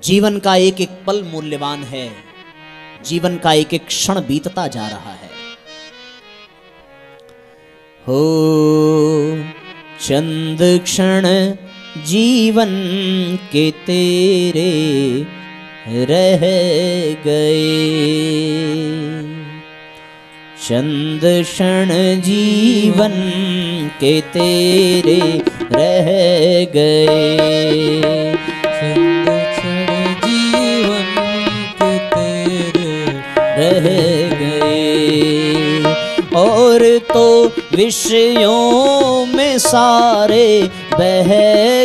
जीवन का एक एक पल मूल्यवान है, जीवन का एक एक क्षण बीतता जा रहा है। हो चंद क्षण जीवन के तेरे रह गए, चंद क्षण जीवन के तेरे रह गए, चंद क्षण जीवन के तेरे रह गए। और तो विषयों में सारे बह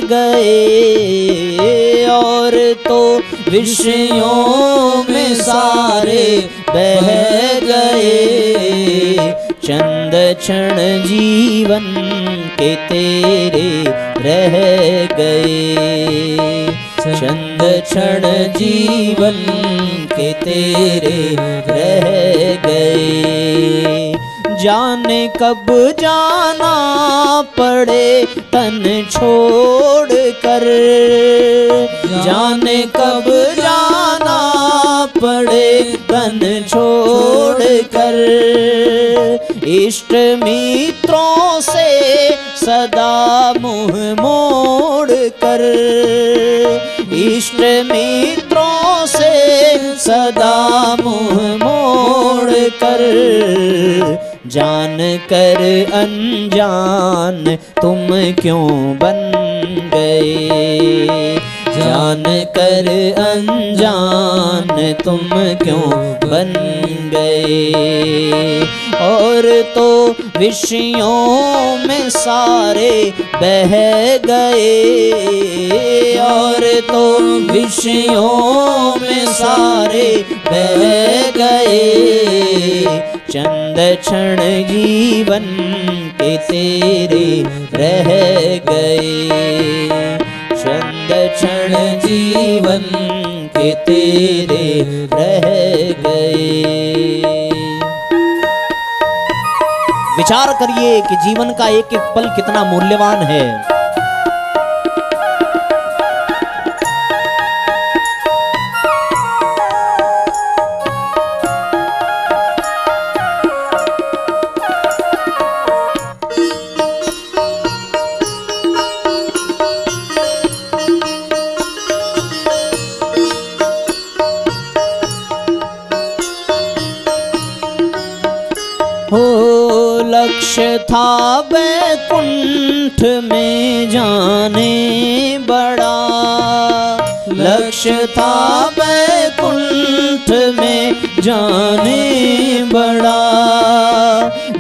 गए, और तो विषयों में सारे बह गए, चंद क्षण जीवन के तेरे रह गए, चंद क्षण जीवन के तेरे रह गए। जाने कब जाना पड़े तन छोड़ कर, जाने कब जाना पड़े तन छोड़ कर, इष्ट मित्रों से सदा मुँह मोड़ कर, इष्ट मित्रों से सदा मुँह मोड़ कर, जान कर अनजान तुम क्यों बन गए, जान कर अनजान तुम क्यों बन गए। और तो विषयों में सारे बह गए, और तो विषयों में सारे बह गए, चंद क्षण जीवन के तेरे रह गए, चंद क्षण जीवन के तेरे रह गए। विचार करिए कि जीवन का एक एक पल कितना मूल्यवान है। हो लक्ष्य था बैकुंठ में जाने बड़ा, लक्ष्य था बैकुंठ में जाने बड़ा,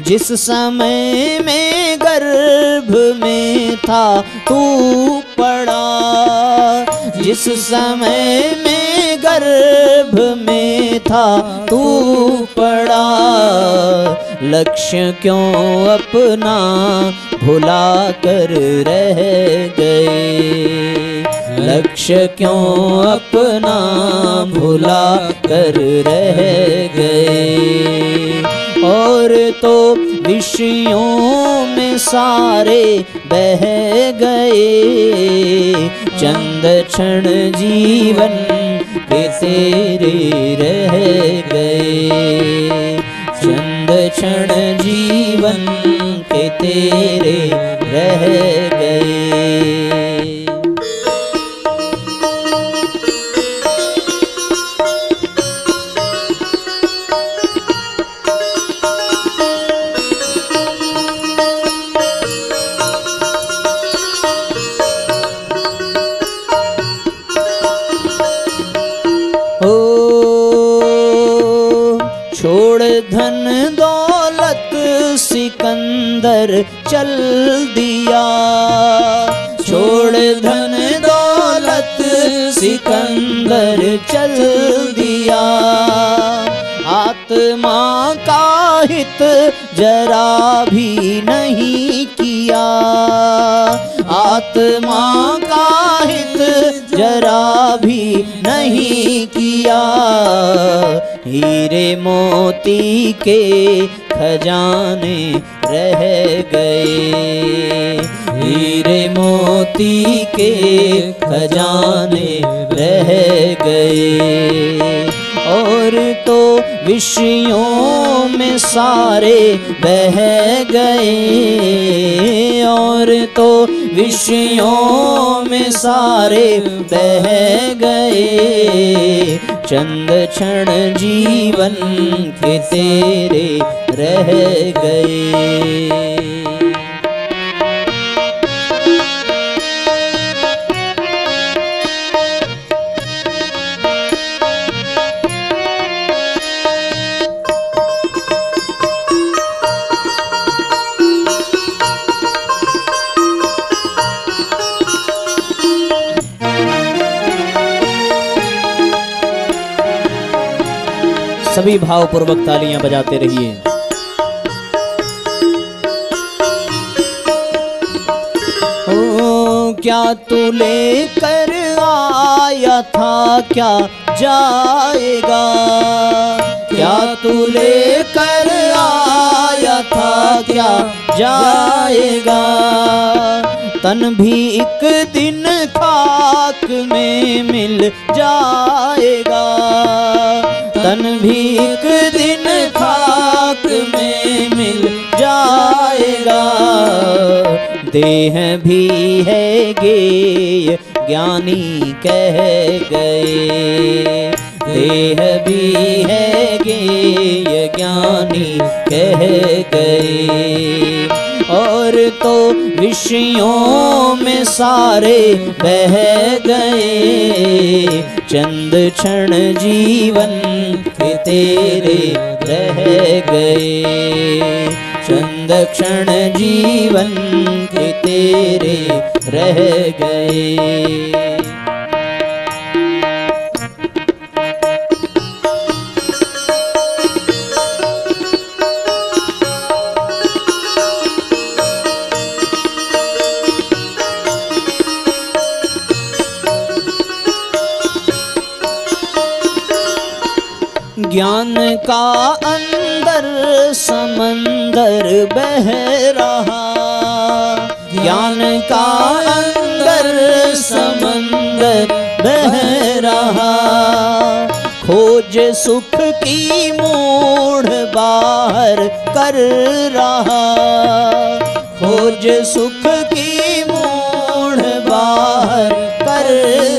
जिस समय में गर्भ में था तू पड़ा, जिस समय में गर्भ में था तू पड़ा, लक्ष्य क्यों अपना भुला कर रह गए, लक्ष्य क्यों अपना भुला कर रह गए। और तो विषयों में सारे बह गए, चंद क्षण जीवन के तेरे रह गए, चंद क्षण जीवन के तेरे रह गए। छोड़ धन दौलत सिकंदर चल दिया, छोड़ धन दौलत सिकंदर चल दिया, आत्मा का हित जरा भी नहीं किया, आत्मा का हित जरा भी नहीं किया, हीरे मोती के खजाने रह गए, हीरे मोती के खजाने रह गए। और तो विषयों में सारे बह गए, और तो विषयों में सारे बह गए। चंद क्षण जीवन के तेरे रह गए। सभी भावपूर्वक तालियां बजाते रहिए। ओ क्या तू लेकर आया था क्या जाएगा, क्या तू लेकर आया था क्या जाएगा। तन भी एक दिन खाक में मिल जाएगा, तन भी एक दिन खाक में मिल जाएगा। देह भी है गेय ज्ञानी कह गए, देह भी है गेय ज्ञानी कह गए। और तो विषयों में सारे बह गए। चंद क्षण जीवन के तेरे रह गए, चंद क्षण जीवन के तेरे रह गए। ज्ञान का अंदर समंदर बह रहा, ज्ञान का अंदर समंदर बह रहा। खोज सुख की मोड़ बाहर कर रहा, खोज सुख की मोड़ बाहर कर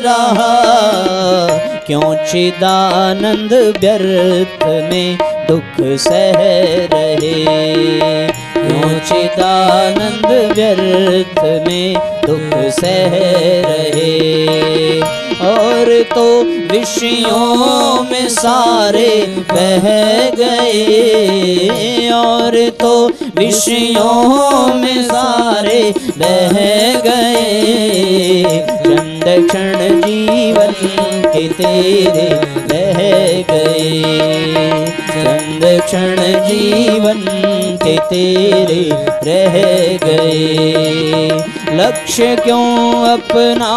रहा। क्यों चिदानंद व्यर्थ में दुख सह रहे, क्यों चिदानंद व्यर्थ में दुख सह रहे। और तो विषयों में सारे बह गए, और तो विषयों में सारे बह गए। चंद क्षण जीवन के तेरे रह गए, चंद क्षण जीवन के तेरे रह गए। लक्ष्य क्यों अपना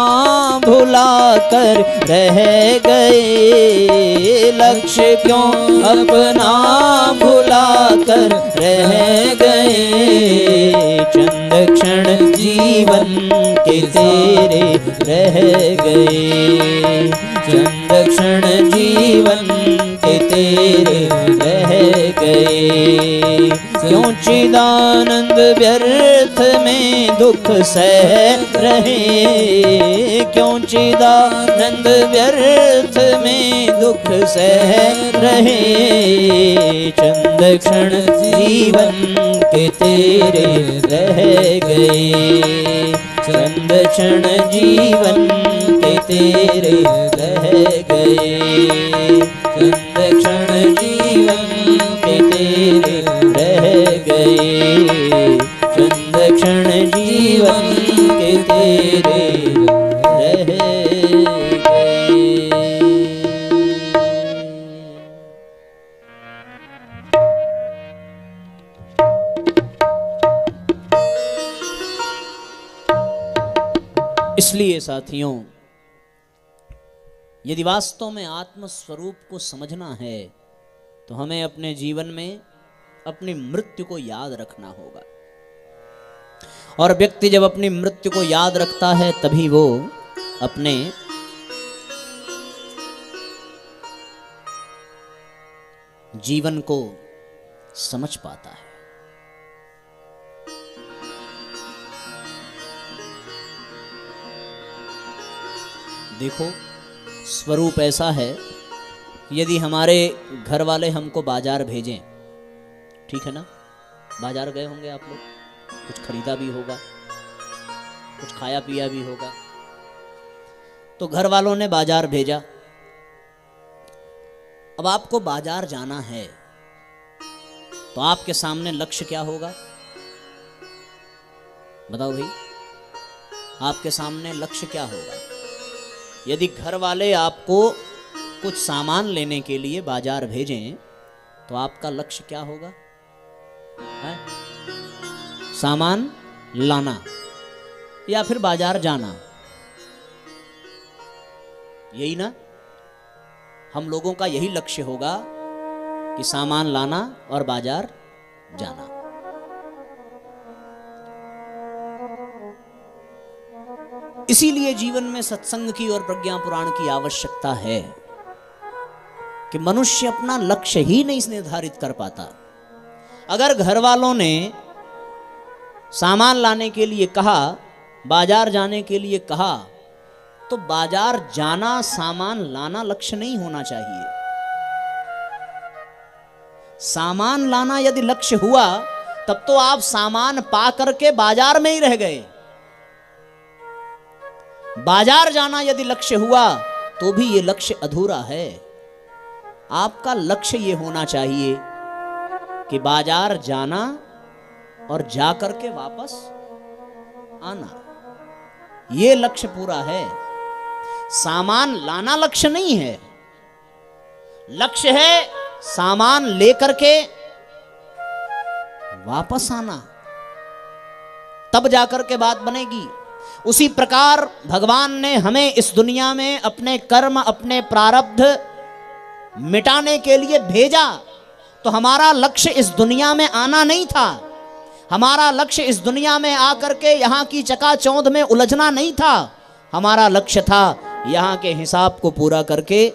भुला कर रह गए, लक्ष्य क्यों अपना भुला कर रह गए। चंद क्षण जीवन के तेरे रह गए, चंद क्षण जीवन के तेरे रह गए। क्यों चिदानंद व्यर्थ में दुख सह रहे, क्यों चिदानंद व्यर्थ में दुख सह रहे। चंद क्षण जीवन के तेरे रह गए, चंद क्षण जीवन के तेरे रह गए। चंद क्षण जीवन के तेरे रह गए, चंद क्षण जीवन के तेरे रह गए। इसलिए साथियों, यदि वास्तव में आत्म स्वरूप को समझना है तो हमें अपने जीवन में अपनी मृत्यु को याद रखना होगा। और व्यक्ति जब अपनी मृत्यु को याद रखता है तभी वो अपने जीवन को समझ पाता है। देखो, स्वरूप ऐसा है, यदि हमारे घर वाले हमको बाजार भेजें, ठीक है ना, बाजार गए होंगे आप लोग, कुछ खरीदा भी होगा, कुछ खाया पिया भी होगा, तो घर वालों ने बाजार भेजा। अब आपको बाजार जाना है तो आपके सामने लक्ष्य क्या होगा? बताओ भाई, आपके सामने लक्ष्य क्या होगा? यदि घर वाले आपको कुछ सामान लेने के लिए बाजार भेजें तो आपका लक्ष्य क्या होगा? है? सामान लाना या फिर बाजार जाना, यही ना? हम लोगों का यही लक्ष्य होगा कि सामान लाना और बाजार जाना। इसीलिए जीवन में सत्संग की और प्रज्ञा पुराण की आवश्यकता है कि मनुष्य अपना लक्ष्य ही नहीं निर्धारित कर पाता। अगर घर वालों ने सामान लाने के लिए कहा, बाजार जाने के लिए कहा, तो बाजार जाना, सामान लाना लक्ष्य नहीं होना चाहिए। सामान लाना यदि लक्ष्य हुआ तब तो आप सामान पा करके बाजार में ही रह गए। बाजार जाना यदि लक्ष्य हुआ तो भी ये लक्ष्य अधूरा है। आपका लक्ष्य ये होना चाहिए कि बाजार जाना और जा करके वापस आना, ये लक्ष्य पूरा है। सामान लाना लक्ष्य नहीं है, लक्ष्य है सामान लेकर के वापस आना, तब जाकर के बात बनेगी। उसी प्रकार भगवान ने हमें इस दुनिया में अपने कर्म, अपने प्रारब्ध मिटाने के लिए भेजा। तो हमारा लक्ष्य इस दुनिया में आना नहीं था, हमारा लक्ष्य इस दुनिया में आकर के यहाँ की चकाचौंध में उलझना नहीं था। हमारा लक्ष्य था यहाँ के हिसाब को पूरा करके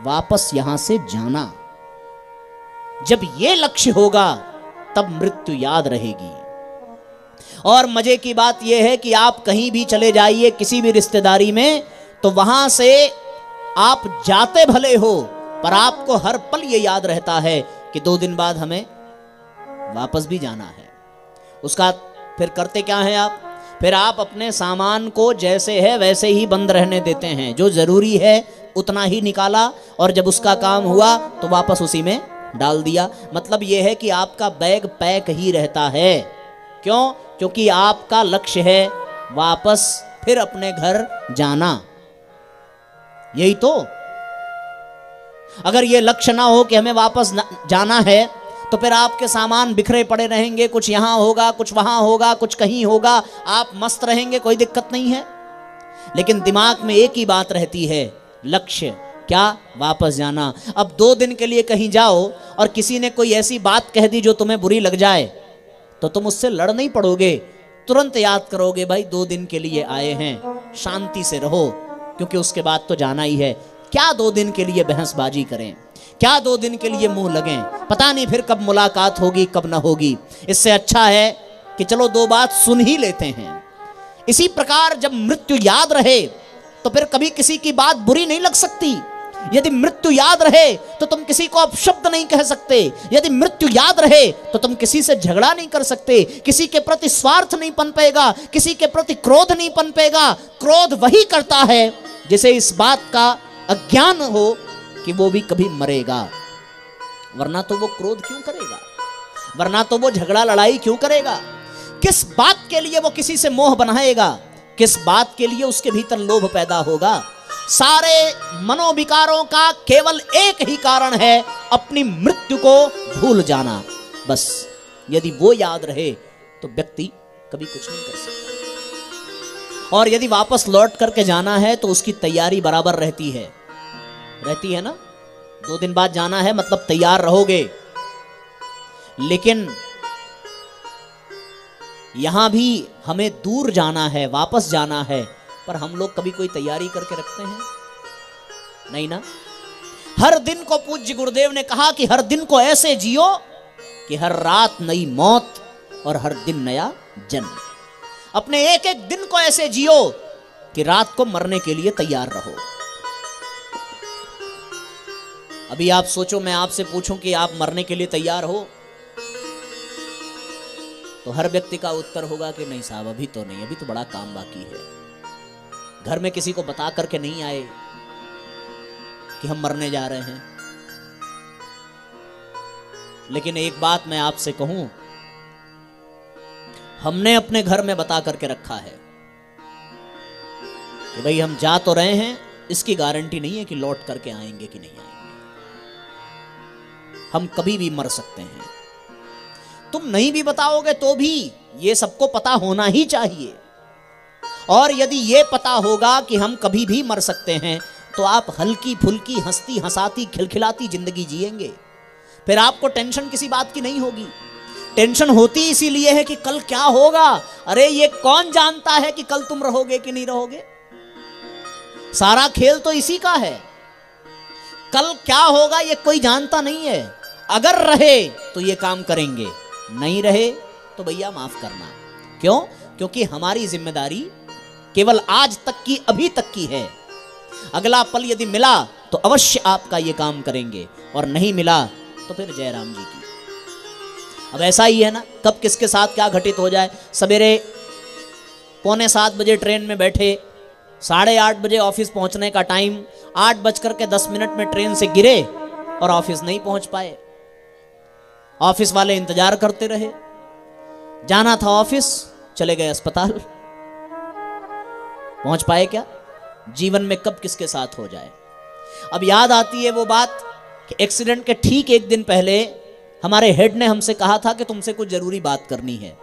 वापस यहाँ से जाना। जब ये लक्ष्य होगा तब मृत्यु याद रहेगी। और मजे की बात यह है कि आप कहीं भी चले जाइए किसी भी रिश्तेदारी में, तो वहां से आप जाते भले हो पर आपको हर पल ये याद रहता है कि 2 दिन बाद हमें वापस भी जाना है। उसका फिर करते क्या है आप? फिर आप अपने सामान को जैसे है वैसे ही बंद रहने देते हैं। जो जरूरी है उतना ही निकाला और जब उसका काम हुआ तो वापस उसी में डाल दिया। मतलब यह है कि आपका बैग पैक ही रहता है। क्यों? क्योंकि आपका लक्ष्य है वापस फिर अपने घर जाना। यही तो। अगर ये लक्ष्य ना हो कि हमें वापस जाना है तो फिर आपके सामान बिखरे पड़े रहेंगे, कुछ यहाँ होगा, कुछ वहाँ होगा, कुछ कहीं होगा, आप मस्त रहेंगे, कोई दिक्कत नहीं है। लेकिन दिमाग में एक ही बात रहती है, लक्ष्य क्या? वापस जाना। अब 2 दिन के लिए कहीं जाओ और किसी ने कोई ऐसी बात कह दी जो तुम्हें बुरी लग जाए तो तुम उससे लड़ नहीं पड़ोगे, तुरंत याद करोगे भाई 2 दिन के लिए आए हैं, शांति से रहो, क्योंकि उसके बाद तो जाना ही है। क्या 2 दिन के लिए बहसबाजी करें? क्या 2 दिन के लिए मुंह लगें? पता नहीं फिर कब मुलाकात होगी, कब ना होगी। इससे अच्छा है कि चलो 2 बात सुन ही लेते हैं। इसी प्रकार जब मृत्यु याद रहे तो फिर कभी किसी की बात बुरी नहीं लग सकती। यदि मृत्यु याद रहे तो तुम किसी को अपशब्द नहीं कह सकते। यदि मृत्यु याद रहे तो तुम किसी से झगड़ा नहीं कर सकते, किसी के प्रति स्वार्थ नहीं पनपेगा, किसी के प्रति क्रोध नहीं पनपेगा। क्रोध वही करता है जिसे इस बात का अज्ञान हो कि वो भी कभी मरेगा, वरना तो वो क्रोध क्यों करेगा, वरना तो वो झगड़ा लड़ाई क्यों करेगा। किस बात के लिए वो किसी से मोह बनाएगा, किस बात के लिए उसके भीतर लोभ पैदा होगा। सारे मनोविकारों का केवल एक ही कारण है, अपनी मृत्यु को भूल जाना। बस यदि वो याद रहे तो व्यक्ति कभी कुछ नहीं कर सकता। और यदि वापस लौट करके जाना है तो उसकी तैयारी बराबर रहती है ना। 2 दिन बाद जाना है मतलब तैयार रहोगे। लेकिन यहां भी हमें दूर जाना है, वापस जाना है, पर हम लोग कभी कोई तैयारी करके रखते हैं? नहीं ना। हर दिन को पूज्य गुरुदेव ने कहा कि हर दिन को ऐसे जियो कि हर रात नई मौत और हर दिन नया जन्म। अपने एक एक दिन को ऐसे जियो कि रात को मरने के लिए तैयार रहो। अभी आप सोचो, मैं आपसे पूछूं कि आप मरने के लिए तैयार हो, तो हर व्यक्ति का उत्तर होगा कि नहीं साहब, अभी तो नहीं, अभी तो बड़ा काम बाकी है। घर में किसी को बता करके नहीं आए कि हम मरने जा रहे हैं। लेकिन एक बात मैं आपसे कहूं, हमने अपने घर में बता करके रखा है कि भाई हम जा तो रहे हैं, इसकी गारंटी नहीं है कि लौट करके आएंगे कि नहीं आएंगे। हम कभी भी मर सकते हैं। तुम नहीं भी बताओगे तो भी ये सबको पता होना ही चाहिए। और यदि ये पता होगा कि हम कभी भी मर सकते हैं, तो आप हल्की फुल्की, हंसती हंसाती, खिलखिलाती जिंदगी जिएंगे। फिर आपको टेंशन किसी बात की नहीं होगी। टेंशन होती इसीलिए है कि कल क्या होगा। अरे ये कौन जानता है कि कल तुम रहोगे कि नहीं रहोगे? सारा खेल तो इसी का है। कल क्या होगा ये कोई जानता नहीं है। अगर रहे तो ये काम करेंगे, नहीं रहे तो भैया माफ करना। क्यों? क्योंकि हमारी जिम्मेदारी केवल आज तक की, अभी तक की है। अगला पल यदि मिला तो अवश्य आपका ये काम करेंगे, और नहीं मिला तो फिर जय राम जी की। अब ऐसा ही है ना, कब किसके साथ क्या घटित हो जाए। सवेरे 6:45 बजे ट्रेन में बैठे, 8:30 बजे ऑफिस पहुंचने का टाइम, 8:10 में ट्रेन से गिरे और ऑफिस नहीं पहुंच पाए। ऑफिस वाले इंतजार करते रहे। जाना था ऑफिस, चले गए अस्पताल। पहुंच पाए क्या? जीवन में कब किसके साथ हो जाए। अब याद आती है वो बात कि एक्सीडेंट के ठीक एक दिन पहले हमारे हेड ने हमसे कहा था कि तुमसे कुछ जरूरी बात करनी है।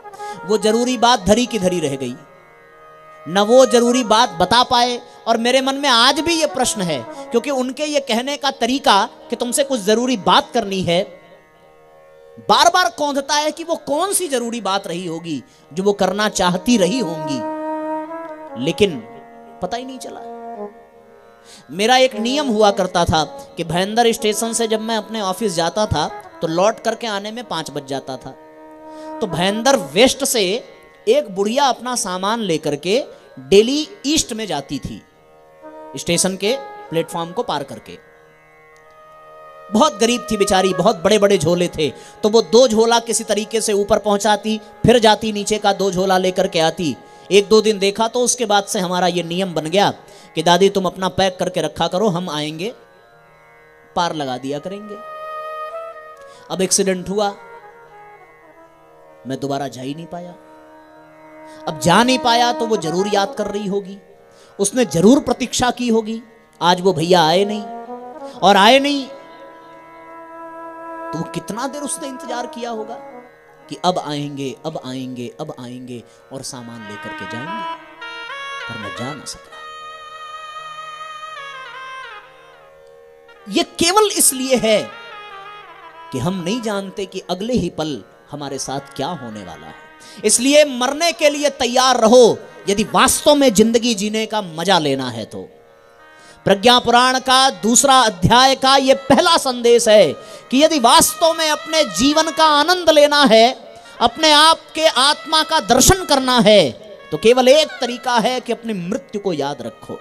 वो जरूरी बात धरी की धरी रह गई, न वो जरूरी बात बता पाए। और मेरे मन में आज भी ये प्रश्न है, क्योंकि उनके ये कहने का तरीका कि तुमसे कुछ जरूरी बात करनी है, बार बार कौंधता है कि वो कौन सी जरूरी बात रही होगी जो वो करना चाहती रही होंगी, लेकिन पता ही नहीं चला। मेरा एक नियम हुआ करता था कि भाईंदर स्टेशन से जब मैं अपने ऑफिस जाता था तो लौट करके आने में 5 बज जाता था। तो भाईंदर वेस्ट से एक बुढ़िया अपना सामान लेकर के डेली ईस्ट में जाती थी, स्टेशन के प्लेटफॉर्म को पार करके। बहुत गरीब थी बेचारी, बहुत बड़े बड़े झोले थे। तो वो 2 झोला किसी तरीके से ऊपर पहुंचाती, फिर जाती नीचे का 2 झोला लेकर के आती। 1-2 दिन देखा तो उसके बाद से हमारा ये नियम बन गया कि दादी तुम अपना पैक करके रखा करो, हम आएंगे पार लगा दिया करेंगे। अब एक्सीडेंट हुआ, मैं दोबारा जा ही नहीं पाया। अब जा नहीं पाया तो वो जरूर याद कर रही होगी, उसने जरूर प्रतीक्षा की होगी। आज वो भैया आए नहीं, और आए नहीं तो कितना देर उसने इंतजार किया होगा कि अब आएंगे, अब आएंगे, अब आएंगे और सामान लेकर के जाएंगे, पर मैं जा ना सका। यह केवल इसलिए है कि हम नहीं जानते कि अगले ही पल हमारे साथ क्या होने वाला है। इसलिए मरने के लिए तैयार रहो, यदि वास्तव में जिंदगी जीने का मजा लेना है तो। प्रज्ञा पुराण का 2 अध्याय का यह पहला संदेश है कि यदि वास्तव में अपने जीवन का आनंद लेना है, अपने आप के आत्मा का दर्शन करना है, तो केवल एक तरीका है कि अपनी मृत्यु को याद रखो।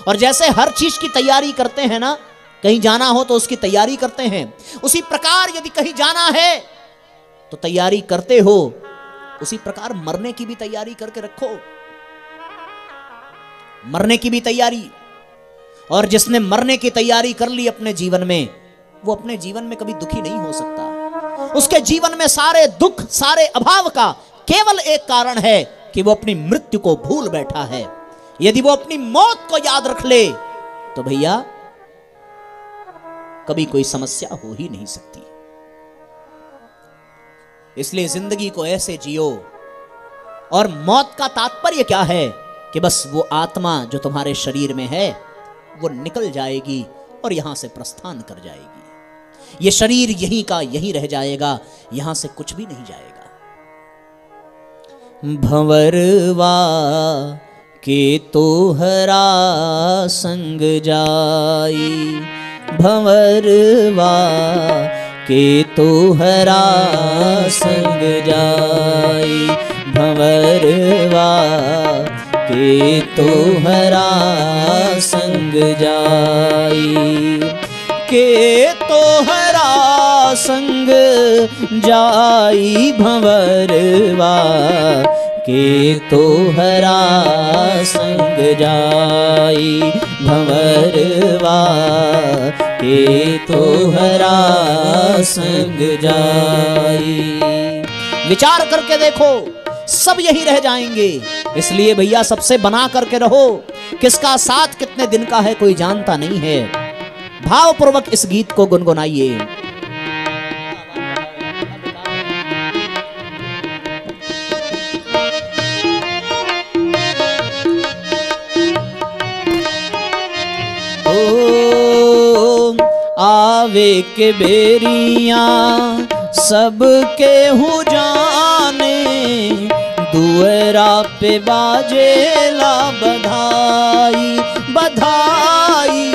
और जैसे हर चीज की तैयारी करते हैं ना, कहीं जाना हो तो उसकी तैयारी करते हैं, उसी प्रकार यदि कहीं जाना है तो तैयारी करते हो, उसी प्रकार मरने की भी तैयारी करके रखो। मरने की भी तैयारी। और जिसने मरने की तैयारी कर ली अपने जीवन में, वो अपने जीवन में कभी दुखी नहीं हो सकता। उसके जीवन में सारे दुख, सारे अभाव का केवल एक कारण है कि वो अपनी मृत्यु को भूल बैठा है। यदि वो अपनी मौत को याद रख ले तो भैया कभी कोई समस्या हो ही नहीं सकती। इसलिए जिंदगी को ऐसे जियो। और मौत का तात्पर्य क्या है कि बस वो आत्मा जो तुम्हारे शरीर में है वो निकल जाएगी और यहां से प्रस्थान कर जाएगी। ये शरीर यहीं का यहीं रह जाएगा, यहां से कुछ भी नहीं जाएगा। भंवरवा के तोहरा संग जाई, भंवरवा के तोहरा संग जाई, भंवरवा के तोहरा संग जाई, के तोहरा संग जाई, भंवरवा के तोहरा संग जाई, भंवरवा के तोहरा संग जाई। विचार करके देखो, सब यही रह जाएंगे। इसलिए भैया सबसे बना करके रहो। किसका साथ कितने दिन का है कोई जानता नहीं है। भावपूर्वक इस गीत को गुनगुनाइए। आवे के बेरिया सबके हूँ जाने, दुअरा पे बाजेला बधाई, बधाई,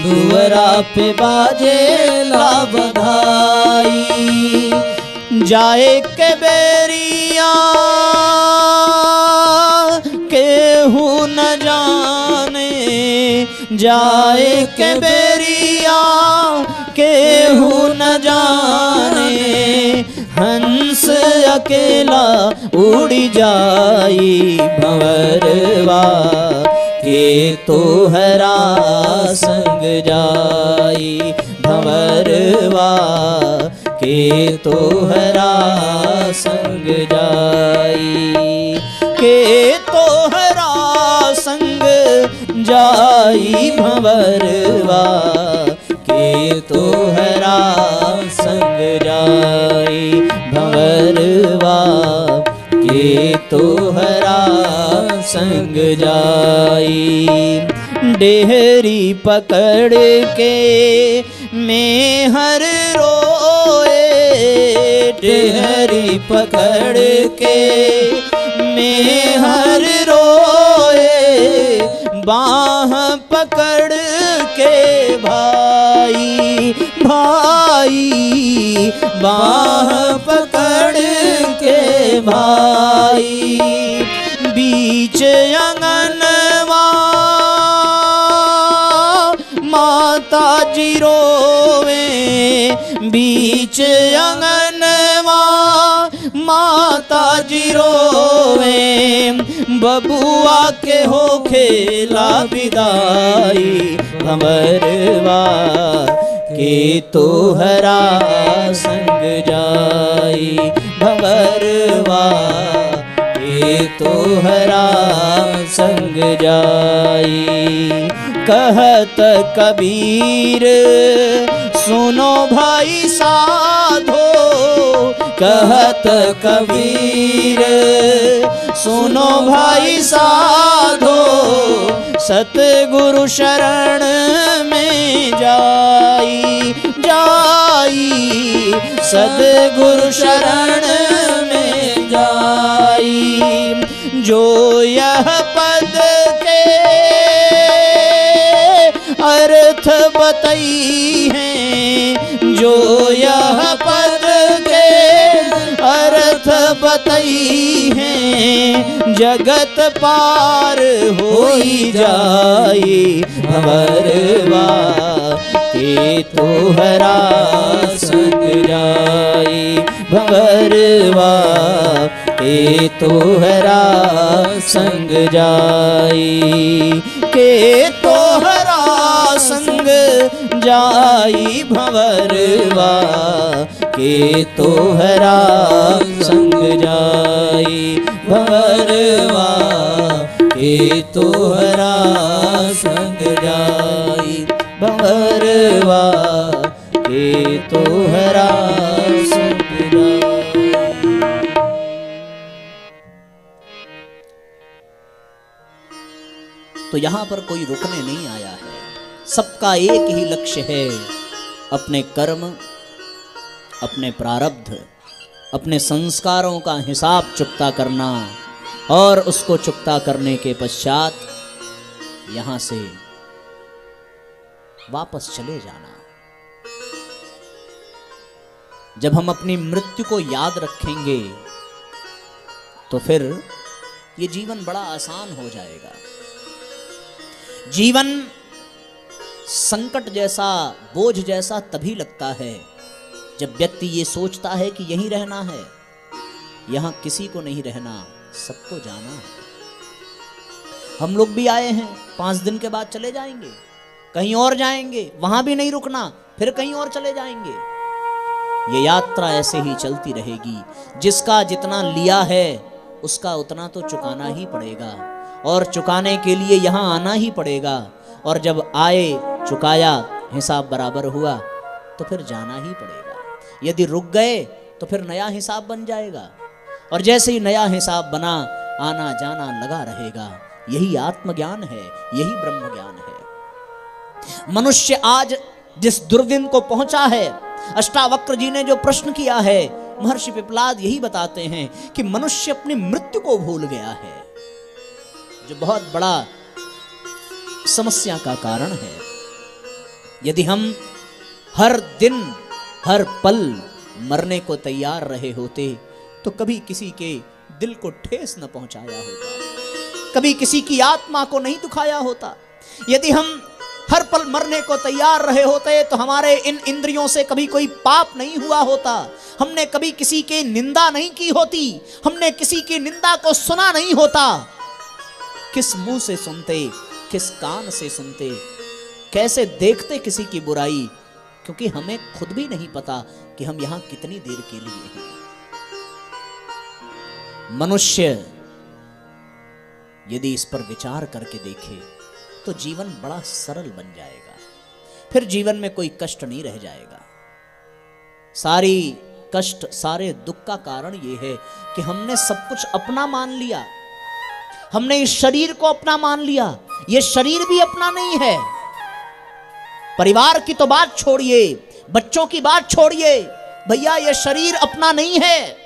दुअरा पे बाजेला बधाई। जाए के बेरिया केहू न जाने, जाए के बेरिया केहू न जाने, हंस अकेला उड़ी जाई, भंवरवा के तोहरा संग जाई, भंवरवा के तोहरा संग जाई, के तोहरा संग जाई, भंवरवा के तोहरा संग जाई, भंवरवा के तोहरा संग जाई। डेहरी पकड़ के मेहर रोए, डेहरी पकड़ के मेहर रोए, बाह पकड़ के भाई, भाई, बाह पकड़ के भाई, बीच आंगनवा माता जी रोवे, बीच आंगनवा माता जी रोवे, बबुआ के हो खेला विदाई, भंवरवा के तोहरा संग जाई, भंवरवा के तोहरा संग जाई। कहत कबीर सुनो भाई साधो, कहत कबीर सुनो भाई साधो, सतगुरु शरण में जाई, जाई, सतगुरु शरण में जाई। जो यह पद के अर्थ बताई हैं, जो यह पद के अर्थ बताई हैं, जगत पार होई जाई, भंवरवा के तोहरा संग जाई, भंवरवा के तोहरा संग जाई, के तोहरा संग जाई, भंवरवा के तोहरा संग जाई, भंवरवा के तोहरा संग जाई, भंवरवा के तोहरा संग जाई। तो यहां पर कोई रुकने नहीं आया है, सबका एक ही लक्ष्य है, अपने कर्म, अपने प्रारब्ध अपने संस्कारों का हिसाब चुकता करना और उसको चुकता करने के पश्चात यहां से वापस चले जाना। जब हम अपनी मृत्यु को याद रखेंगे तो फिर ये जीवन बड़ा आसान हो जाएगा। जीवन संकट जैसा, बोझ जैसा तभी लगता है जब व्यक्ति ये सोचता है कि यहीं रहना है, यहां किसी को नहीं रहना, सबको जाना है। हम लोग भी आए हैं, 5 दिन के बाद चले जाएंगे, कहीं और जाएंगे, वहां भी नहीं रुकना, फिर कहीं और चले जाएंगे। ये यात्रा ऐसे ही चलती रहेगी। जिसका जितना लिया है उसका उतना तो चुकाना ही पड़ेगा, और चुकाने के लिए यहाँ आना ही पड़ेगा। और जब आए, चुकाया, हिसाब बराबर हुआ तो फिर जाना ही पड़ेगा। यदि रुक गए तो फिर नया हिसाब बन जाएगा, और जैसे ही नया हिसाब बना, आना जाना लगा रहेगा। यही आत्मज्ञान है, यही ब्रह्म ज्ञान है। मनुष्य आज जिस दुर्दिन को पहुंचा है, अष्टावक्र जी ने जो प्रश्न किया है, महर्षि पिपलाद यही बताते हैं कि मनुष्य अपनी मृत्यु को भूल गया है, जो बहुत बड़ा समस्या का कारण है। यदि हम हर दिन हर पल मरने को तैयार रहे होते तो कभी किसी के दिल को ठेस न पहुंचाया होता, कभी किसी की आत्मा को नहीं दुखाया होता। यदि हम हर पल मरने को तैयार रहे होते तो हमारे इन इंद्रियों से कभी कोई पाप नहीं हुआ होता, हमने कभी किसी की निंदा नहीं की होती, हमने किसी की निंदा को सुना नहीं होता। किस मुंह से सुनते, किस कान से सुनते, कैसे देखते किसी की बुराई, क्योंकि हमें खुद भी नहीं पता कि हम यहां कितनी देर के लिए हैं। मनुष्य यदि इस पर विचार करके देखे तो जीवन बड़ा सरल बन जाएगा। फिर जीवन में कोई कष्ट नहीं रह जाएगा। सारी कष्ट, सारे दुख का कारण यह है कि हमने सब कुछ अपना मान लिया। हमने इस शरीर को अपना मान लिया। यह शरीर भी अपना नहीं है। परिवार की तो बात छोड़िए, बच्चों की बात छोड़िए, भैया यह शरीर अपना नहीं है।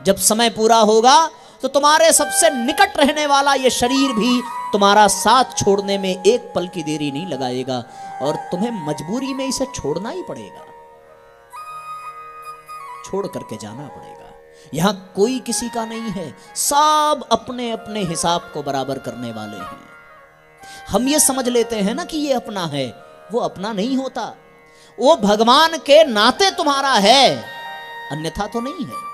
जब समय पूरा होगा तो तुम्हारे सबसे निकट रहने वाला यह शरीर भी तुम्हारा साथ छोड़ने में एक पल की देरी नहीं लगाएगा, और तुम्हें मजबूरी में इसे छोड़ना ही पड़ेगा, छोड़ करके जाना पड़ेगा। यहां कोई किसी का नहीं है, सब अपने अपने हिसाब को बराबर करने वाले हैं। हम ये समझ लेते हैं ना कि ये अपना है, वो अपना नहीं होता। वो भगवान के नाते तुम्हारा है, अन्यथा तो नहीं है।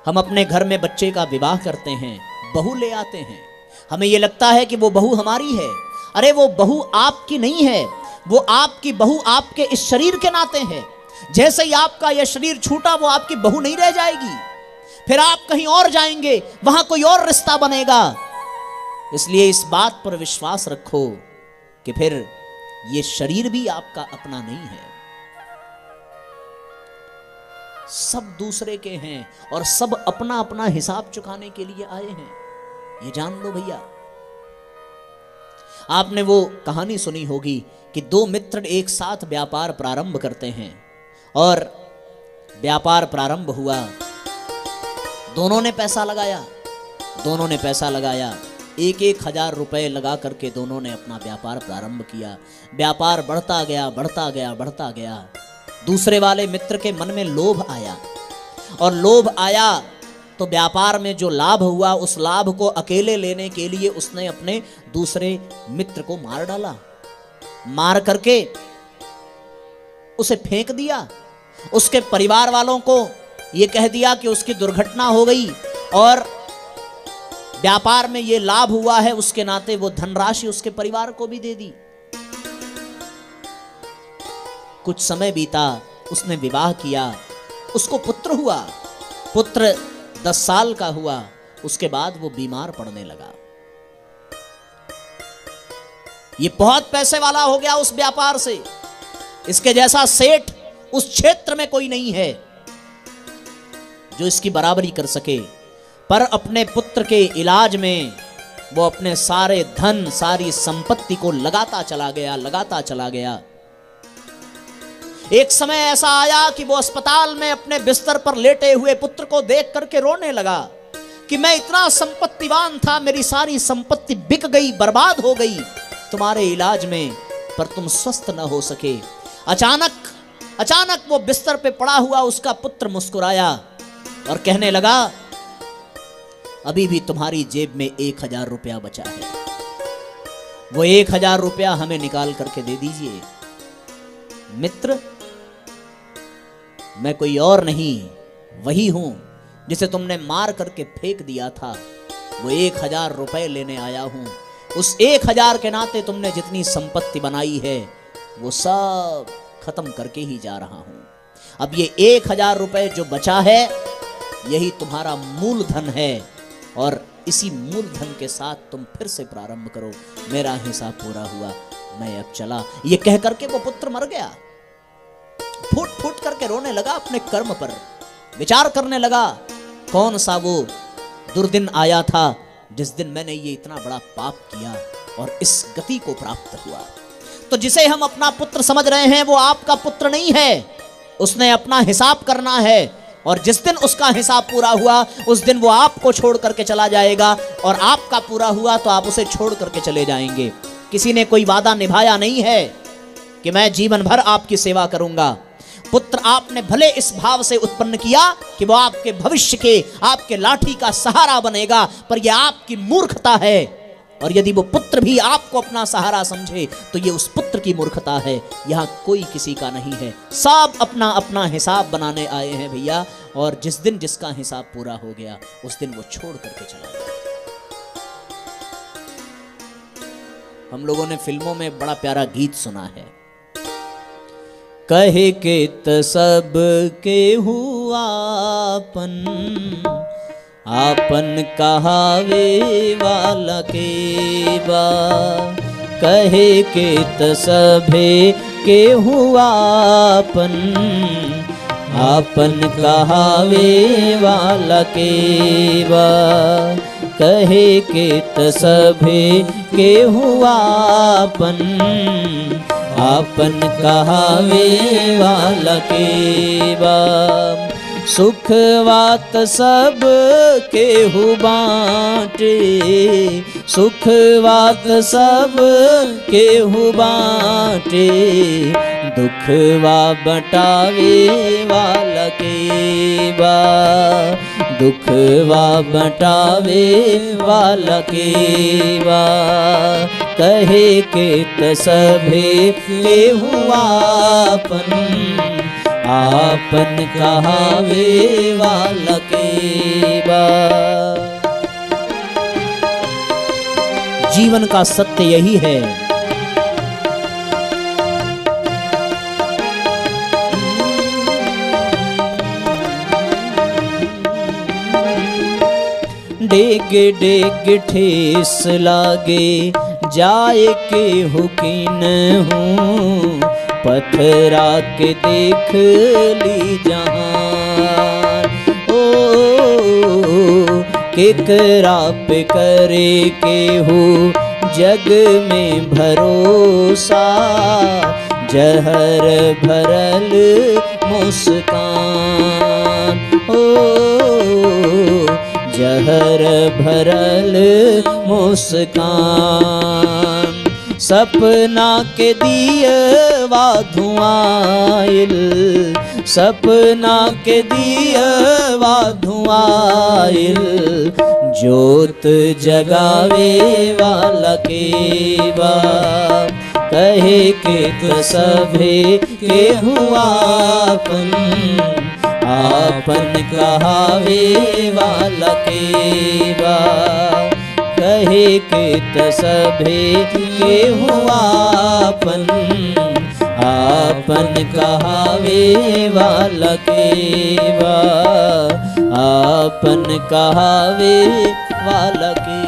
हम अपने घर में बच्चे का विवाह करते हैं, बहू ले आते हैं, हमें यह लगता है कि वो बहू हमारी है। अरे वो बहू आपकी नहीं है, वो आपकी बहू आपके इस शरीर के नाते है। जैसे ही आपका यह शरीर छूटा, वो आपकी बहू नहीं रह जाएगी, फिर आप कहीं और जाएंगे, वहां कोई और रिश्ता बनेगा। इसलिए इस बात पर विश्वास रखो कि फिर ये शरीर भी आपका अपना नहीं है, सब दूसरे के हैं और सब अपना अपना हिसाब चुकाने के लिए आए हैं। ये जान लो भैया। आपने वो कहानी सुनी होगी कि 2 मित्र एक साथ व्यापार प्रारंभ करते हैं, और व्यापार प्रारंभ हुआ। दोनों ने पैसा लगाया, 1,000 रुपए लगा करके दोनों ने अपना व्यापार प्रारंभ किया। व्यापार बढ़ता गया। दूसरे वाले मित्र के मन में लोभ आया, और लोभ आया तो व्यापार में जो लाभ हुआ, उस लाभ को अकेले लेने के लिए उसने अपने दूसरे मित्र को मार डाला। मार करके उसे फेंक दिया। उसके परिवार वालों को यह कह दिया कि उसकी दुर्घटना हो गई, और व्यापार में यह लाभ हुआ है, उसके नाते वो धनराशि उसके परिवार को भी दे दी। कुछ समय बीता, उसने विवाह किया, उसको पुत्र हुआ। पुत्र 10 साल का हुआ, उसके बाद वो बीमार पड़ने लगा। ये बहुत पैसे वाला हो गया उस व्यापार से। इसके जैसा सेठ उस क्षेत्र में कोई नहीं है जो इसकी बराबरी कर सके। पर अपने पुत्र के इलाज में वो अपने सारे धन, सारी संपत्ति को लगाता चला गया। एक समय ऐसा आया कि वो अस्पताल में अपने बिस्तर पर लेटे हुए पुत्र को देख करके रोने लगा कि मैं इतना संपत्तिवान था, मेरी सारी संपत्ति बिक गई, बर्बाद हो गई तुम्हारे इलाज में, पर तुम स्वस्थ न हो सके। अचानक वो बिस्तर पे पड़ा हुआ उसका पुत्र मुस्कुराया और कहने लगा, अभी भी तुम्हारी जेब में 1000 रुपया बचा है, वो 1000 रुपया हमें निकाल करके दे दीजिए। मित्र, मैं कोई और नहीं, वही हूं जिसे तुमने मार करके फेंक दिया था, वो 1000 रुपए लेने आया हूं। उस 1000 के नाते तुमने जितनी संपत्ति बनाई है वो सब खत्म करके ही जा रहा हूं। अब ये 1000 रुपए जो बचा है यही तुम्हारा मूलधन है, और इसी मूलधन के साथ तुम फिर से प्रारंभ करो। मेरा हिसाब पूरा हुआ, मैं अब चला। ये कह करके वो पुत्र मर गया। फूट फूट करके रोने लगा अपने कर्म पर, विचार करने लगा, कौन सा वो दुर्दिन आया था जिस दिन मैंने ये इतना बड़ा पाप किया और इस गति को प्राप्त हुआ। तो जिसे हम अपना पुत्र समझ रहे हैं वो आपका पुत्र नहीं है, उसने अपना हिसाब करना है, और जिस दिन उसका हिसाब पूरा हुआ उस दिन वो आपको छोड़ करके चला जाएगा, और आपका पूरा हुआ तो आप उसे छोड़ करके चले जाएंगे। किसी ने कोई वादा निभाया नहीं है कि मैं जीवन भर आपकी सेवा करूंगा। पुत्र आपने भले इस भाव से उत्पन्न किया कि वो आपके भविष्य के, आपके लाठी का सहारा बनेगा, पर यह आपकी मूर्खता है। और यदि वो पुत्र भी आपको अपना सहारा समझे तो ये उस पुत्र की मूर्खता है। यहाँ कोई किसी का नहीं है, सब अपना अपना हिसाब बनाने आए हैं भैया, और जिस दिन जिसका हिसाब पूरा हो गया उस दिन वो छोड़ करके चला गया। हम लोगों ने फिल्मों में बड़ा प्यारा गीत सुना है, कहे के त सब के हुआ आपन कहावे वाला के बा, कहे के त सभे के हुआ आपन कहावे वाला के बा, कहे के त सभे के हुआ आपन कहावे वाला के बा, सुखवात सब केहू बाटे, सुखवात सब केहू बाटे, दुखवा बटावे वाला के बा, दुखवा बटावे वाला के बा, कहे के त सभे केहू आपन कहावे वाला के बा। जीवन का सत्य यही है। डेग डेग ठेस लागे जाए के हुकिन हूँ, पथरा के देख ली जहान, ओ केकरा पे करे के हो जग में भरोसा, जहर भरल मुस्कान, ओ जहर भरल मुस्कान, सपना के दियवा धुआइल, सपना के दियवा धुआइल, जोत जगावे वाला के बा, कहे के त सभे के हुआ आपन कहावे वाला के बा, कहे के त सभे के हुआ आपन कहावे वाला के बा, आपन कहावे वाला के